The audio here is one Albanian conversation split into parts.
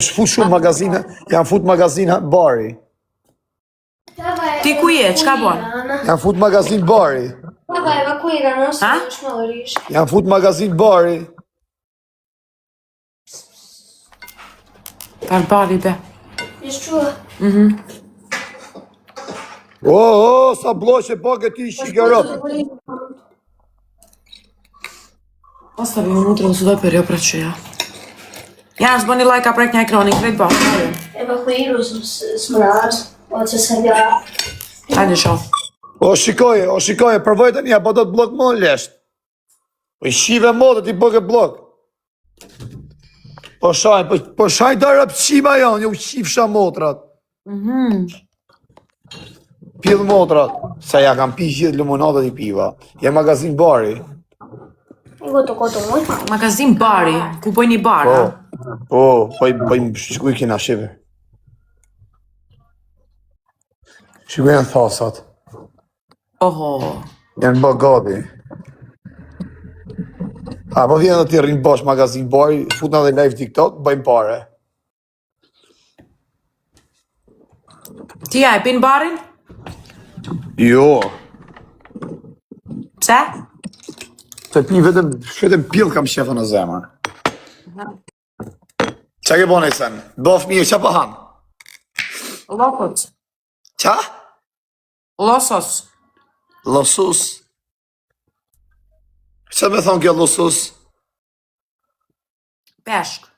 Shfut shumë magazina, janë fut magazina bari. Ti ku je, çka bën? Janë fut magazin bari. Ha? Janë fut magazin bari. Par bari be. Sa bloqe pak e ti shigarot. Ostavimo unutra da su doperi opraćaja. Ja, zboni lajka prek një ekranin, krejt bashkë. Evakuiru smrad, ose s'ka. Hajde shoh. O shikoje, përvoj të një, apo do të blok më në lesht. Po i shive modët i bëke blok. Po shaj të rëpqima janë, ju shifësha motrat. Pidhë motrat, sa ja kam pi gjithë limonatët i piva. Je magazin bari. Goto, moj. Magazin bari, ku bëj një bar, ha? Po i shkuj kina shive. Shikuj janë thasat. Oho. Janë bë gati. Po vjen dhe ti rrinë bash magazin bari, futna dhe live TikTok, bëjmë pare. Ti ja e pin barin? Jo. Pse? Se pi vetëm pillë kam shefa në zemër. Qa ke bone i sen? Do fëmije, qa pa hanë? Lokot. Qa? Losos. Losus? Qa me thonë kjo losus? Peshk.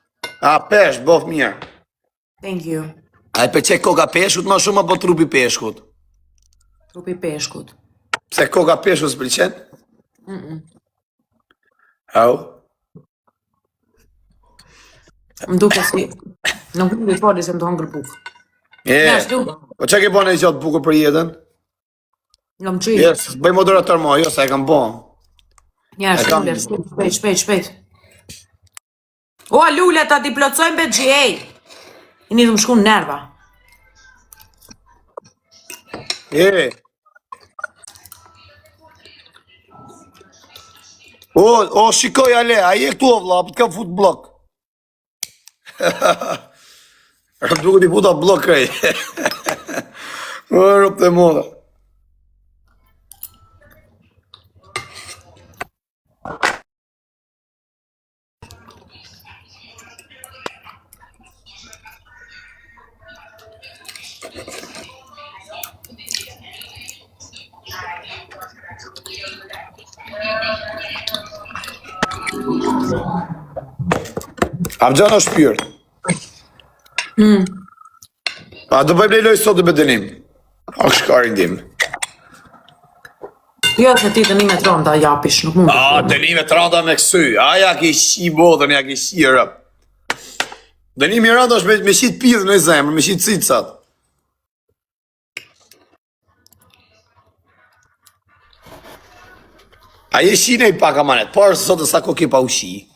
Peshk, bof mirë. Thank you. A i përqe koka peshkut ma shumë apo trupi peshkut? Trupi peshkut. Pse koka peshkut s'pëlqen? Au? Më duke si... Nuk nuk i fali se më të hangër buk. Ja, shtu. Po qa ke bone i gjatë bukur për jetën? Nga më qi. Yes, bëj moderator ma, jo, sa e kam bon. Ja, shpejt. O, lule, ta ti plotsojmë be GA. I një të më shku në nerva. O, shikoj ale, a je këtu o vla, për të kam fut blok. Duke t'i futa blok krej. Rëp të moda. Amxhan është pyrt. A do bëjmë lejloj sot të bedenim? A shkarin dim. Jo, se ti të një me tronda japish, nuk mund. Dënime të randa me kësy. Ja ki shi bodën, ja ki shi rëp. Dënimi randa është me shit pidhë në zemër, me shit cicat. A je shi ne i pak amanet, parë se sot e sa ko ke pa u shi.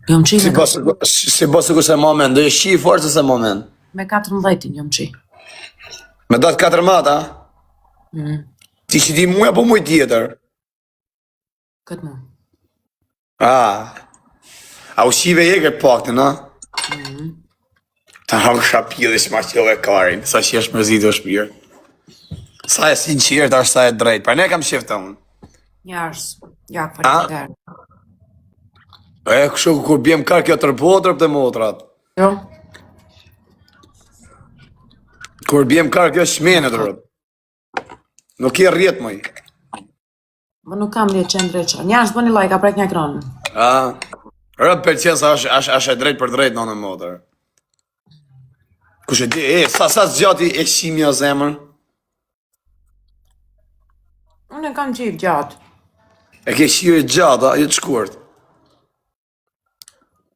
Jom qi me... Si bësë këse moment, do je shi i forë se moment. Me 14 jom qi. Me datë 4 mata? Ti shi ti muja po muj tjetër? Këtë mu. A u shive je këtë paktë, na? Ta ham shapjilë shma qëve karin, sa që është mërzit o shpirë. Sa e sinqirë, ta është sa e drejtë, pra ne kam shifta unë. Njarës, jak faliminderit. Kështu kur bjem karë kjo tërpotër për të motrat. Jo? Kur bjem karë kjo shmene të rëtë. Nuk je rjetë mëj. Më nuk kam rjetë qenë dreqa. Njarës, bëni like, a prek një ekranin. Rëtë për qenë sa është e drejtë për drejtë në në motër. Kushe di, sa zgjati e shimja zemër? Unë e kam qip gjatë. E ke shio e gjatë, a? Jo të shkurt.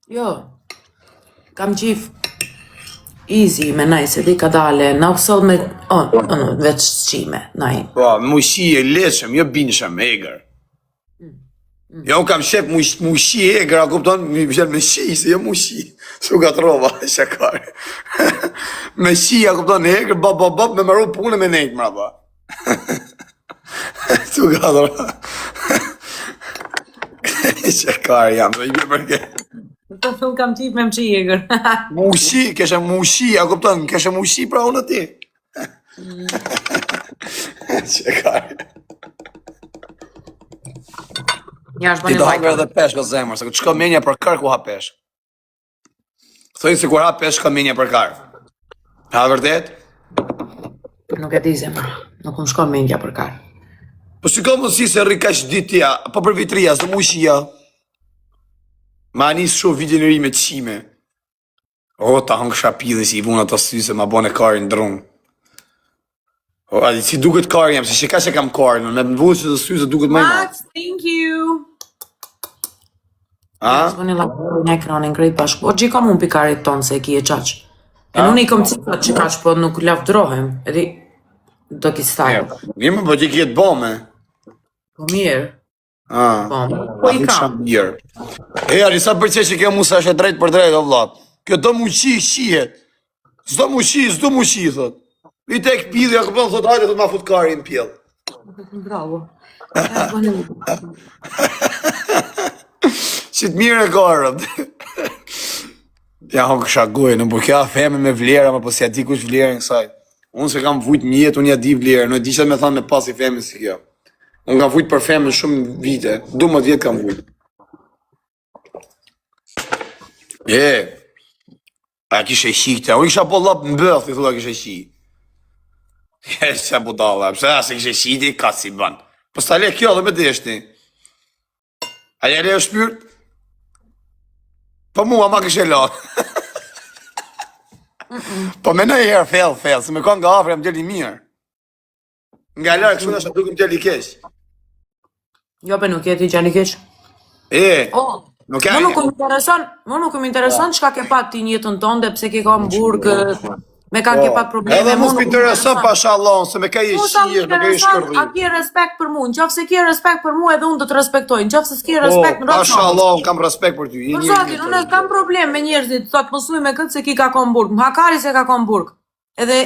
Jo. Kam qif easy me naj, se di ka dale, na usëll me, veç qime, naj. Po, mu shi e leqëm, jo binëshëm, eger. Jo, kam shep mu shi eger, a kupton, me shi, se jo mu shi. Su ka të roba, shakar. Me shi, a kupton, eger, bab, me maru punë me nejtë, mraba. Tu ka dhra. Që kar jam, do i bje përke. Të thëmë kam qip me më që jegër. Mushi, keshe mushi, a kupton, keshe mushi pra unë ti. Që kar. Ja, është Ti bëni do hapër vajta. edhe pesh ka zemër, se që ka menja për kar ku ha pesh. Thojnë se kur ha pesh ka menja për kar. Ha vërtet? Nuk e di zemër. Nuk më shkon mendja për kar. Po shiko mësi se rri kash ditja, po për vitria, së mushia. Ma anis shumë video në ri me qime. O, ta hëngë shapidhe si i vuna të syse, ma bone karin drunë. O, adi, si duket karin jam, se shika që kam karin, me më vunë që të syse duket më i ma. Max, thank you. A? Së bëni laborë në ekranin krejt bashkë. O, gjikam unë pikarit tonë se e ki e qaq. E në unë i kom cipat që kaq, po nuk lavdrohem. Edhi, do ki stajë. Mirë më, po që kjetë bome. Po mirë. A, Po i kam. mirë. E, ali, sa përqe që kjo musa është e drejt për drejt, o vlat. Kjo do mu qi, shihet. Zdo mu qi, thot. I tek pidhi, a këpon, thot, hajde, thot ma fut karin në pjell. Bravo. Ja, së bëni Që të mirë e karët. Ja, hon kësha gojë, në për kja feme me vlera, ma po si a di kush vlerën kësaj. Unë se kam vujt mjetë, unë ja di vlerën, në di që me thanë me pas i feme si kjo. Unë kam vujt për feme shumë vite, 12 vjetë kam vujt. A kishe shikte, unë kisha po lap në bëth, i thua kishe shik. Që budala, pëse asë kishe shiti, ka si ban. Po sta le kjo dhe me deshti. A jere e shpyrt? Po mua ma kishe la. Po me në herë fel, se me kanë nga afre më djeli mirë. Nga larë kështu nështë duke më djeli kesh. Jo, pe nuk jeti gjani keq. Nuk e Më nuk më intereson çka ke pat ti në jetën tënde, pse ke ka Hamburg, me kanë ke pat probleme. Edhe mos më intereson pashallah, se me ka je shijesh, me ka je shkërdhi. A ke respekt për mua? Nëse ke respekt për mua, edhe unë do të respektoj. Nëse s'ke respekt, në rrugë. Pashallah, unë kam respekt për ty. Për zotin, unë kam problem me njerëzit, thot mësuj me këtë se ki ka Hamburg. Hakari se ka Hamburg. Edhe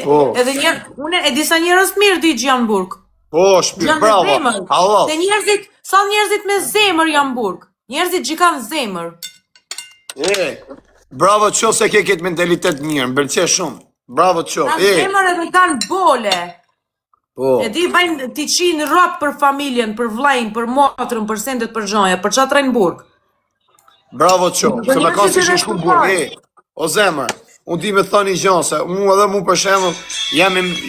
unë e disa njerëz të mirë di që janë Hamburg. Po, shpirt, bravo. Allah. Te njerëzit, sa njerëzit me zemër janë Hamburg. Njerëzit që kanë zemër. Bravo qo se ke këtë mentalitet mirë, më pëlqej shumë. Bravo qo. Kanë zemër edhe kanë bole. E di vajnë ti qinë rap për familjen, për vlajnë, për motrën, për sendet, për gjonja, për qatë rejnë burg. Bravo qo, se me kanë si shku burg. O zemër, unë di me thani gjonë, se mu për shemëll,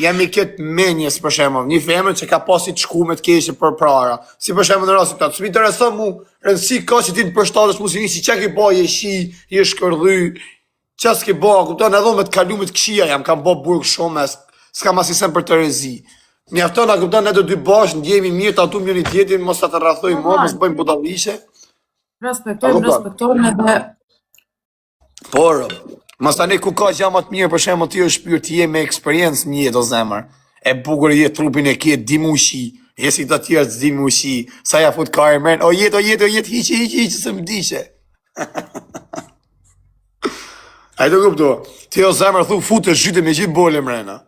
jam i këtë menjes për shemëll, një femër që ka pasi të shku me të keshe për prara. Si për shemëll në rrasit tatë, së mi të resën mu, rëndësi ka që ti të përshtatës mu si nisi që ki ba, je shi, je shkërdhy, që s'ki ba, kupton edhe me të kalu me të këshia, jam kam ba burg shumë, s'kam asisen për të rezi. Mjafton, a kupton, ne të dy bashkë, ndjemi mirë, ta tu mjë një tjetin, mos ta të rrathoj mo, mos bëjmë budalishe. Respektojmë edhe... Por, mas tani ku ka gjama të mirë, për shemë ti është shpyrë, ti je me eksperiencë një jetë o zemër, e bukur je trupin e kje, di mu shi, je si të tjerë të di mu shi, sa ja fut ka e mërën, o jetë, hiqe, se më dishe. A i të kupto, ti o zemër thu futë të zhyte me gjithë bole mrena.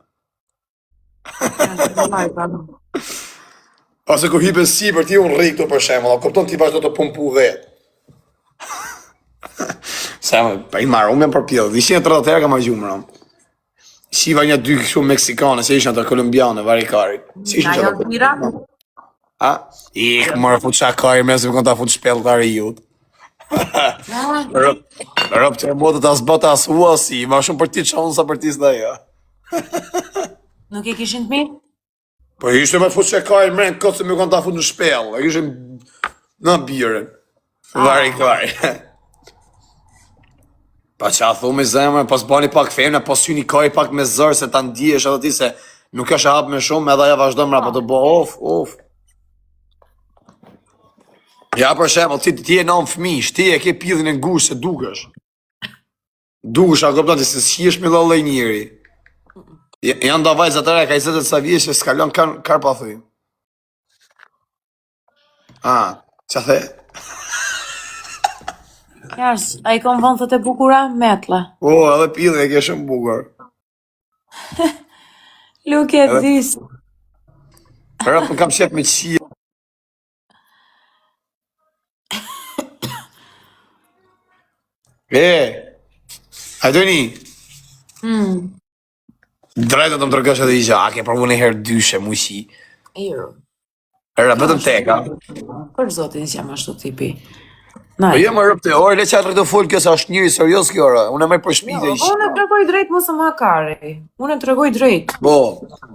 Ose ku hipe si për ti unë rejtë për shemë, a kupton ti vazhdo të pumpu vetë. Sa pa i marrë, unë me për pjellë, 130 herë ka ma gjumë rëmë. Shiva një dy shumë meksikane, se ishën të kolumbiane, varikarit. Na jo të mira? A? Ikë, mërë fut shakari, me se më kënë ta fut shpelltari jutë. Rëpë të e botë të asbata asua si, ma shumë për ti që unë sa për ti s'da ja. Nuk e kishin të mirë? Po ishte me fut shakari mrenë këtë se më kënë ta fut në shpell, e kishin në birën. Varikari. Pa që a thume zemër, pas bani pak femne, pas sy një kaj pak me zërë, se ta ndihesh edhe ti se nuk është hapë me shumë, edhe aja vazhdo mra, po të bo, of. Ja, për shemë, ti e nëmë fmish, ti e ke pidhin e ngush se dukesh. Dukesh, a këpëton, ti se s'jesh me lëllë e njëri. Janë da vajzë atëre, ka i zetet sa vjeshe, s'kalon kar pa thuj. Që a the? Jars, a i kom vëndhët e bukura? Metle. Edhe pidhin e ke shumë bukur. Luke e dhis. Rëpë më kam shep me qia. A do një? Drejtë të më tërgësh edhe i gja, a ke provu një herë dyshe, mushi. Jo. Era, vetëm teka. Për zotin që jam ashtu tipi. Po jam rëpte, orë, le që atë rëtë full, kjo sa është njëri serios kjo, orë. Unë e me për shpite ish. Unë e tregoj drejt mos më hakari. Unë e tregoj drejt. Po,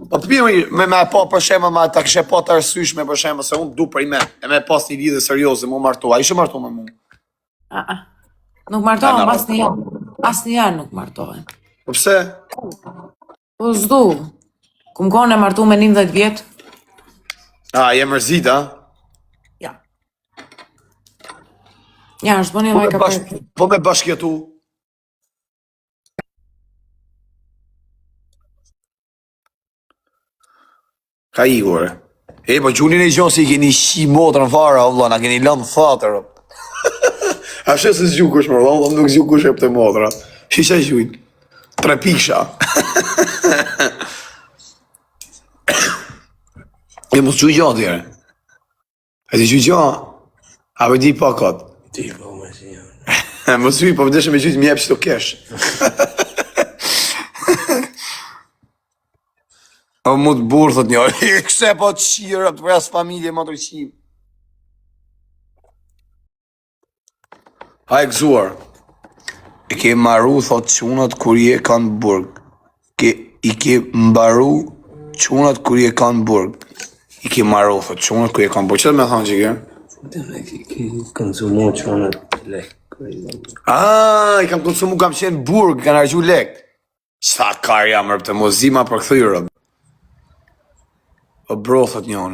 po të pimi me po për shemë, ma ta këshe po të arsyshme për shemë, se unë du për i me, e me pas një lidhe seriose, mu martu, a ishe martu me mu? Nuk martohen, asë një janë nuk martohen. Po pse? Po zdu, ku më kone martu me 11 vjetë. Je mërzit, a? Ja, është bëni vaj ka për... Po me bashkjetu? Ka i gore. Po gjunin e gjonë si i keni shi motrën fara, o na keni lënë fatër. A shë se zgjukush më, o nuk zgjukush e për të motra. Shisha i gjujnë. 3 piksha. Mos gjuj gjatë tjere. E ti gjuj gjatë? A për di pakat? Ti po me si janë. Mos uj, po vëndeshë me gjytë mjep që të kesh. O mu të burë, thot një, këse po të shirë, të vras familje, ma të rëqim. Ha e gëzuar. I ke maru, thot qunat, kur je kanë burg. I ke mbaru, qunat, kur je kanë burg. I ke maru, thot qunat, kur je kanë burg. Që të me thonë që kërë? Ki konsumu qonët lek. I kam konsumu, kam qenë burg, kanë argju lek. Sa kar jam rëpë të mozima për këthyrë. O bro, thot njoni.